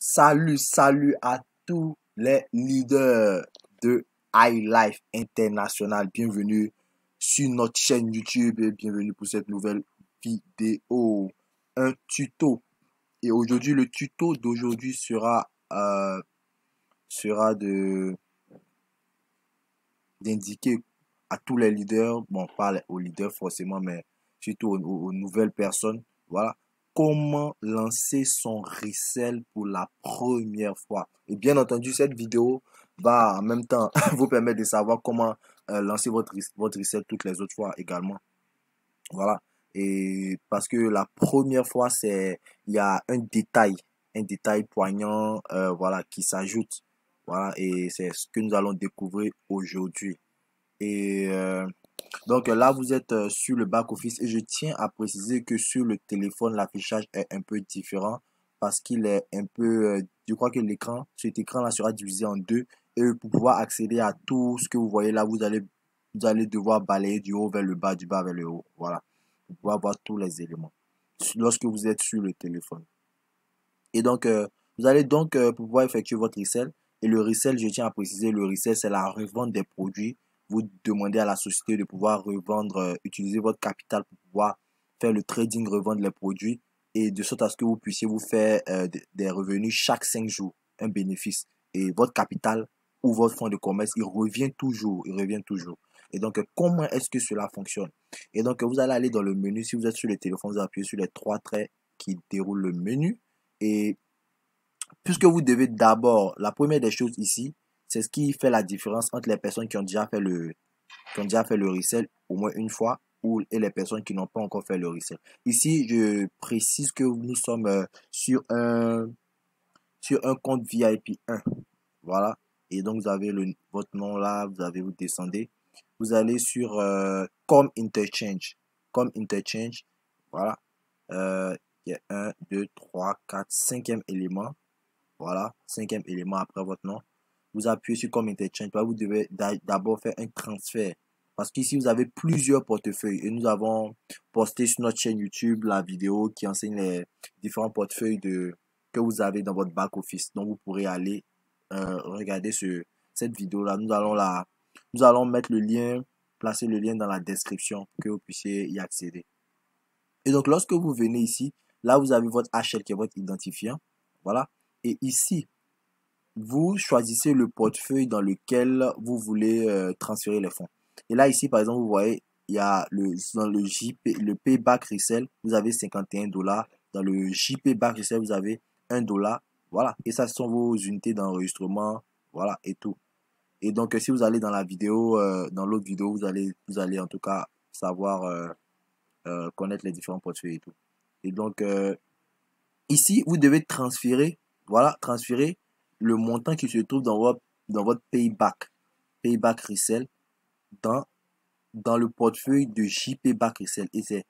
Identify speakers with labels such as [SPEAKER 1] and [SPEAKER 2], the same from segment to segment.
[SPEAKER 1] Salut à tous les leaders de High Life International. Bienvenue sur notre chaîne YouTube et bienvenue pour cette nouvelle vidéo. Un tuto. Et aujourd'hui, le tuto d'aujourd'hui sera d'indiquer à tous les leaders, bon, pas aux leaders forcément, mais surtout aux nouvelles personnes, voilà, comment lancer son resell pour la première fois. Et bien entendu, cette vidéo va en même temps vous permettre de savoir comment lancer votre resell toutes les autres fois également. Voilà. Et parce que la première fois, il y a un détail poignant, voilà, qui s'ajoute. Voilà, et c'est ce que nous allons découvrir aujourd'hui. Et donc là, vous êtes sur le back-office et je tiens à préciser que sur le téléphone, l'affichage est un peu différent parce qu'il est un peu, je crois que cet écran-là sera divisé en deux et pour pouvoir accéder à tout ce que vous voyez là, vous allez devoir balayer du haut vers le bas, du bas vers le haut. Voilà, pour pouvoir voir tous les éléments lorsque vous êtes sur le téléphone. Et donc, vous allez donc pouvoir effectuer votre resell. Et le resell, je tiens à préciser, le resell, c'est la revente des produits. Vous demandez à la société de pouvoir revendre, utiliser votre capital pour pouvoir faire le trading, revendre les produits et de sorte à ce que vous puissiez vous faire des revenus chaque 5 jours, un bénéfice. Et votre capital ou votre fonds de commerce, il revient toujours, Et donc, comment est-ce que cela fonctionne? Et donc, vous allez aller dans le menu. Si vous êtes sur le téléphone, vous appuyez sur les trois traits qui déroulent le menu. Et puisque vous devez d'abord, la première des choses ici, c'est ce qui fait la différence entre les personnes qui ont déjà fait le resell au moins une fois et les personnes qui n'ont pas encore fait le resell. Ici, je précise que nous sommes sur un compte VIP 1. Voilà. Et donc, vous avez votre nom là, vous descendez. Vous allez sur Com Interchange. Com Interchange. Voilà. Il y a 1, 2, 3, 4, 5e élément. Voilà, 5e élément après votre nom. Vous appuyez sur comme interchange. Vous devez d'abord faire un transfert. Parce qu'ici, vous avez plusieurs portefeuilles. Et nous avons posté sur notre chaîne YouTube la vidéo qui enseigne les différents portefeuilles que vous avez dans votre back-office. Donc, vous pourrez aller regarder cette vidéo-là. Nous allons mettre le lien, placer le lien dans la description pour que vous puissiez y accéder. Et donc, lorsque vous venez ici, là, vous avez votre HL qui est votre identifiant. Voilà. Et ici, vous choisissez le portefeuille dans lequel vous voulez transférer les fonds. Et là, ici, par exemple, vous voyez, il y a dans le Payback Resell, vous avez 51 $. Dans le JP Back Resell, vous avez 1 $. Voilà. Et ça, ce sont vos unités d'enregistrement. Voilà, et tout. Et donc, si vous allez dans la vidéo, dans l'autre vidéo, vous allez en tout cas savoir connaître les différents portefeuilles et tout. Et donc, ici, vous devez transférer, voilà, transférer le montant qui se trouve dans votre Payback Resell dans le portefeuille de JP Back Resell. Et c'est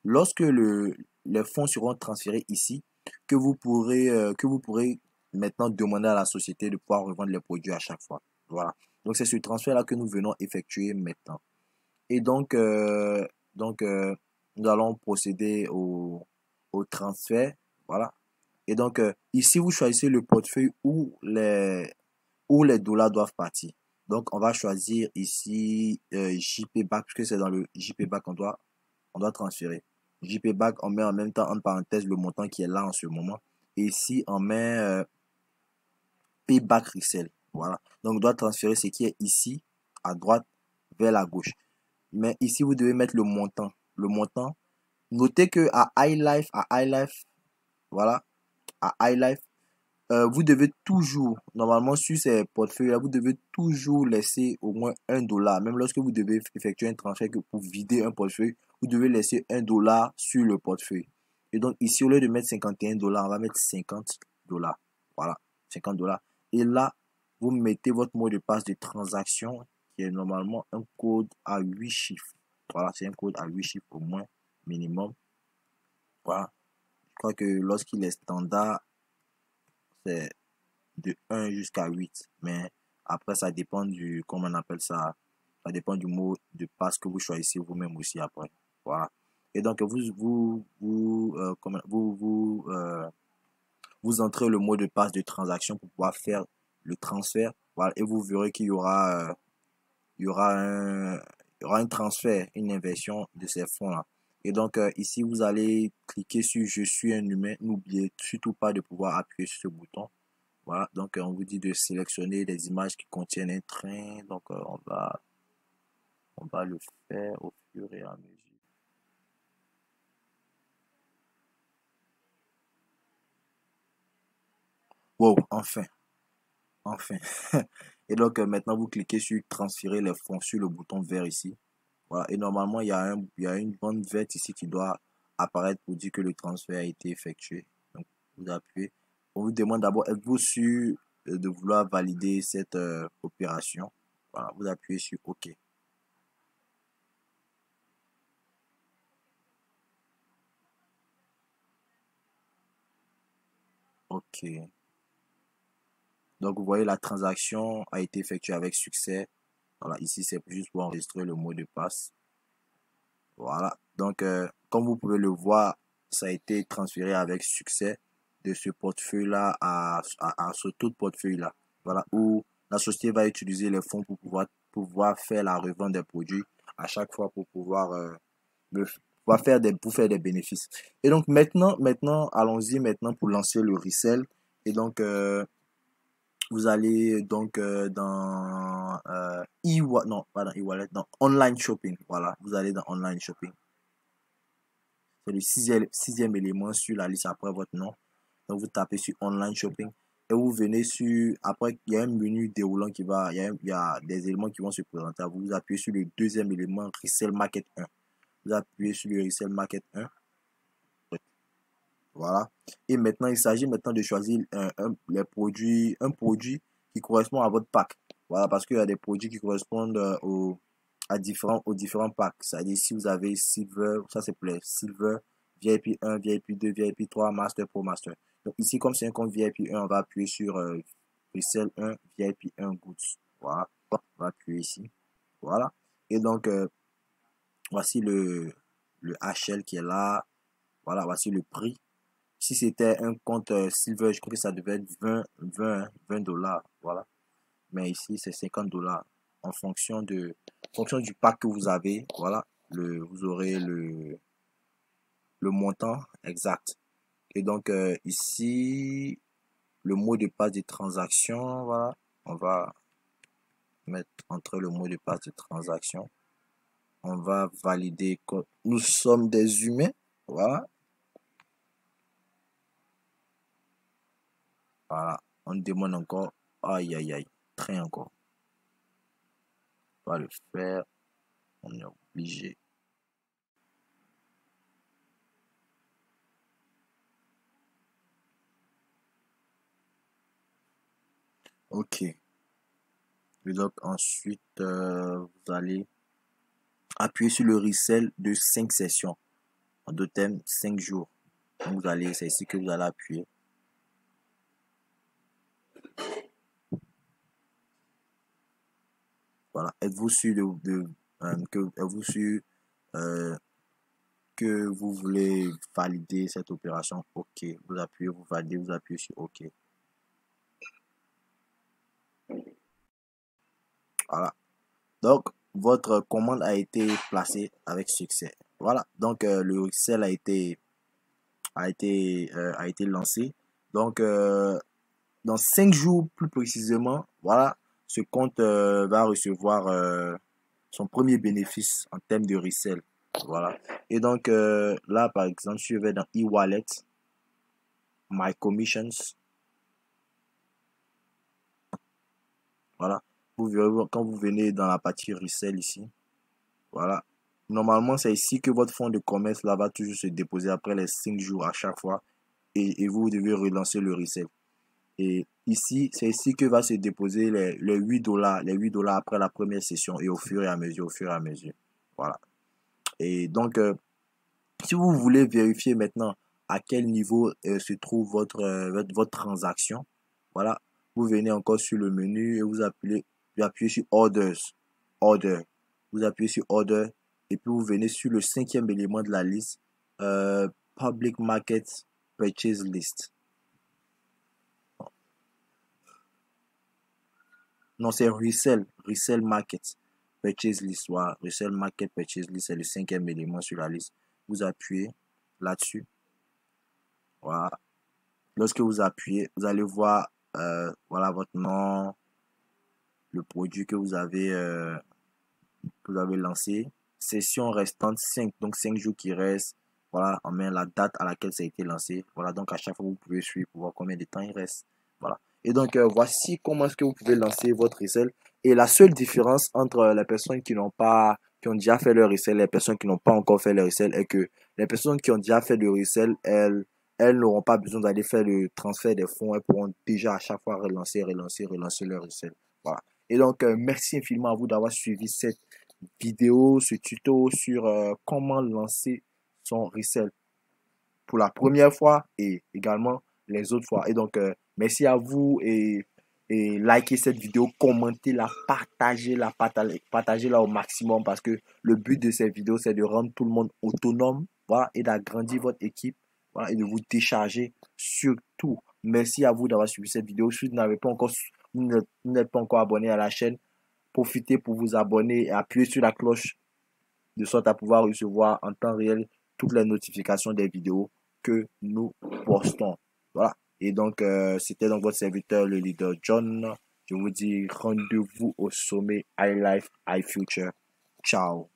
[SPEAKER 1] lorsque les fonds seront transférés ici que vous pourrez maintenant demander à la société de pouvoir revendre les produits à chaque fois. Voilà. Donc, c'est ce transfert-là que nous venons effectuer maintenant. Et donc, nous allons procéder au transfert. Voilà. Et donc, ici, vous choisissez le portefeuille où les dollars doivent partir. Donc, on va choisir ici JP Back, puisque c'est dans le JP Back qu'on doit transférer. JP Back, on met en même temps, en parenthèse, le montant qui est là en ce moment. Et ici, on met Payback Resell. Voilà. Donc, on doit transférer ce qui est ici, à droite, vers la gauche. Mais ici, vous devez mettre le montant. Le montant. Notez que à High Life, voilà, à High Life, vous devez toujours, normalement sur ces portefeuilles-là, vous devez toujours laisser au moins 1 $. Même lorsque vous devez effectuer un transfert pour vider un portefeuille, vous devez laisser 1 $ sur le portefeuille. Et donc ici, au lieu de mettre 51 $, on va mettre 50 $. Voilà, 50 $. Et là, vous mettez votre mot de passe de transaction qui est normalement un code à 8 chiffres. Voilà, c'est un code à 8 chiffres au moins, minimum. Voilà. Je crois que lorsqu'il est standard, c'est de 1 jusqu'à 8. Mais après, ça dépend comment on appelle ça, ça dépend du mot de passe que vous choisissez vous-même aussi après. Voilà. Et donc, vous entrez le mot de passe de transaction pour pouvoir faire le transfert. Voilà, et vous verrez qu'il y aura, il y aura un, il y aura un transfert, une inversion de ces fonds-là. Et donc ici, vous allez cliquer sur Je suis un humain. N'oubliez surtout pas de pouvoir appuyer sur ce bouton. Voilà, donc on vous dit de sélectionner des images qui contiennent un train. Donc on va le faire au fur et à mesure. Wow, enfin, enfin. Et donc maintenant, vous cliquez sur Transférer les fonds sur le bouton vert ici. Voilà. Et normalement, il y a une bande verte ici qui doit apparaître pour dire que le transfert a été effectué. Donc, vous appuyez. On vous demande d'abord, êtes-vous sûr de vouloir valider cette opération? Voilà, vous appuyez sur OK. OK. Donc, vous voyez, la transaction a été effectuée avec succès. Voilà, ici, c'est juste pour enregistrer le mot de passe. Voilà. Donc, comme vous pouvez le voir, ça a été transféré avec succès de ce portefeuille-là à ce taux de portefeuille-là. Voilà, où la société va utiliser les fonds pour pouvoir faire la revente des produits à chaque fois pour pouvoir, pour faire des bénéfices. Et donc, maintenant, allons-y maintenant pour lancer le resell. Et donc, vous allez donc dans non, pas dans e-wallet, dans online shopping. Voilà, vous allez dans online shopping. C'est le sixième élément sur la liste après votre nom. Donc vous tapez sur online shopping et vous venez sur, après il y a un menu déroulant qui va, il y a des éléments qui vont se présenter à vous. Vous appuyez sur le deuxième élément, Resell Market 1. Vous appuyez sur le Resell Market 1. Voilà. Et maintenant, il s'agit maintenant de choisir un produit qui correspond à votre pack. Voilà, parce qu'il y a des produits qui correspondent aux différents packs. C'est-à-dire, si vous avez Silver, ça c'est Play, Silver, VIP 1, VIP 2, VIP 3, Master Pro, Master. Donc ici, comme c'est un compte VIP 1, on va appuyer sur Resell 1, VIP 1 Goods. Voilà. On va appuyer ici. Voilà. Et donc, voici le HL qui est là. Voilà, voici le prix. Si c'était un compte Silver, je crois que ça devait être 20 dollars. Voilà. Mais ici, c'est 50 dollars. En fonction du pack que vous avez, voilà, vous aurez le montant exact. Et donc, ici, le mot de passe de transaction, voilà, on va entrer le mot de passe de transaction. On va valider que nous sommes des humains. Voilà. Voilà. On demande encore. Aïe, aïe, aïe. Très encore. On va le faire. On est obligé. Ok. Et donc ensuite, vous allez appuyer sur le resell de 5 sessions. En deux thèmes, 5 jours. Donc vous allez, c'est ici que vous allez appuyer. Voilà. Êtes-vous sûr êtes-vous sûr euh, que vous voulez valider cette opération? Ok. Vous appuyez, vous validez, vous appuyez sur OK. Voilà. Donc, votre commande a été placée avec succès. Voilà. Donc, le resell a été lancé. Donc, dans 5 jours plus précisément, voilà, ce compte va recevoir son premier bénéfice en termes de resell. Voilà. Et donc, là, par exemple, si je vais dans e-wallet, My Commissions, voilà. Vous verrez quand vous venez dans la partie resell ici, voilà. Normalement, c'est ici que votre fonds de commerce là va toujours se déposer après les 5 jours à chaque fois. Et vous devez relancer le resell. Et ici, c'est ici que va se déposer les 8 dollars, les 8 dollars après la première session et au fur et à mesure, au fur et à mesure. Voilà. Et donc, si vous voulez vérifier maintenant à quel niveau se trouve votre transaction, voilà, vous venez encore sur le menu et vous appuyez sur Orders. Order. Vous appuyez sur Order et puis vous venez sur le cinquième élément de la liste, Public Market Purchase List. Non, c'est resell market, purchase list. Voilà, resell market, purchase list, c'est le cinquième élément sur la liste. Vous appuyez là-dessus. Voilà. Lorsque vous appuyez, vous allez voir, voilà, votre nom, le produit que vous avez lancé. Session restante 5, donc 5 jours qui restent. Voilà, on met la date à laquelle ça a été lancé. Voilà, donc à chaque fois, vous pouvez suivre pour voir combien de temps il reste. Voilà. Et donc, voici comment est-ce que vous pouvez lancer votre resell. Et la seule différence entre les personnes qui ont déjà fait leur resell et les personnes qui n'ont pas encore fait leur resell est que les personnes qui ont déjà fait le resell, elles n'auront pas besoin d'aller faire le transfert des fonds. Elles pourront déjà à chaque fois relancer leur resell. Voilà. Et donc, merci infiniment à vous d'avoir suivi cette vidéo, ce tuto sur comment lancer son resell pour la première fois et également les autres fois. Et donc, merci à vous et likez cette vidéo, commentez-la, partagez-la au maximum parce que le but de cette vidéo, c'est de rendre tout le monde autonome, voilà, et d'agrandir votre équipe, voilà, et de vous décharger surtout. Merci à vous d'avoir suivi cette vidéo. Si vous n'êtes pas encore abonné à la chaîne, profitez pour vous abonner et appuyer sur la cloche de sorte à pouvoir recevoir en temps réel toutes les notifications des vidéos que nous postons. Voilà. Et donc, c'était donc votre serviteur, le leader John. Je vous dis rendez-vous au sommet iLife, iFuture. Ciao.